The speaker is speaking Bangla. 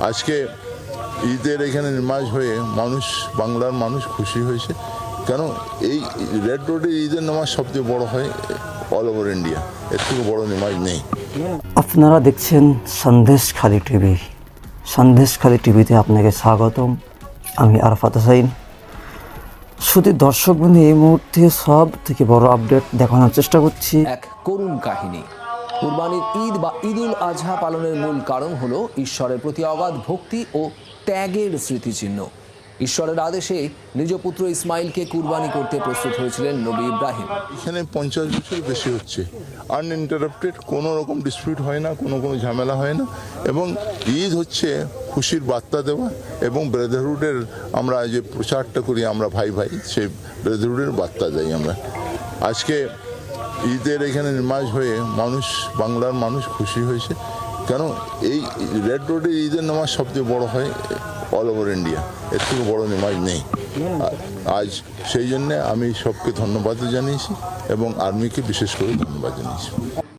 আজকে ঈদের এখানে নামাজ হয়ে বাংলার মানুষ খুশি হয়েছে। কেন এই রেড রোডে ঈদের নামাজ সবচেয়ে বড় হয় অল ওভার ইন্ডিয়া, এর থেকে বড় নামাজ নেই। আপনারা দেখছেন সন্দেশখালী টিভি। সন্দেশখালী টিভিতে আপনাকে স্বাগতম। আমি আরাফাত হোসেন। শুধু দর্শকবৃন্দ, এই মুহূর্তে সব থেকে বড় আপডেট দেখানোর চেষ্টা করছি। এক করুণ কাহিনী। কুরবানির ঈদ বা ঈদুল আজহা পালনের মূল কারণ হলো ঈশ্বরের প্রতি অগাধ ভক্তি ও ত্যাগের স্মৃতিচিহ্ন। ঈশ্বরের আদেশে নিজ পুত্র ইসমাইলকে কুরবানি করতে প্রস্তুত হয়েছিলেন নবী ইব্রাহিম। এখানে 50 বছর বেশি হচ্ছে, আনইন্টারাপ্টেড, কোনো রকম ডিসপিউট হয় না, কোনো ঝামেলা হয় না। এবং ঈদ হচ্ছে খুশির বার্তা দেওয়া এবং ব্রাদারহুডের আমরা যে প্রচারটা করি, আমরা ভাই ভাই, সেই ব্রাদারহুডের বার্তা দেই আমরা। আজকে ঈদের এখানে নামাজ হয়ে বাংলার মানুষ খুশি হয়েছে। কেন এই রেড রোডে ঈদের নামাজ সবচেয়ে বড় হয় অল ওভার ইন্ডিয়া, এর থেকে বড় নামাজ নেই। আজ সেই জন্যে আমি সবকে ধন্যবাদ জানিয়েছি এবং আর্মিকে বিশেষ করে ধন্যবাদ জানিয়েছি।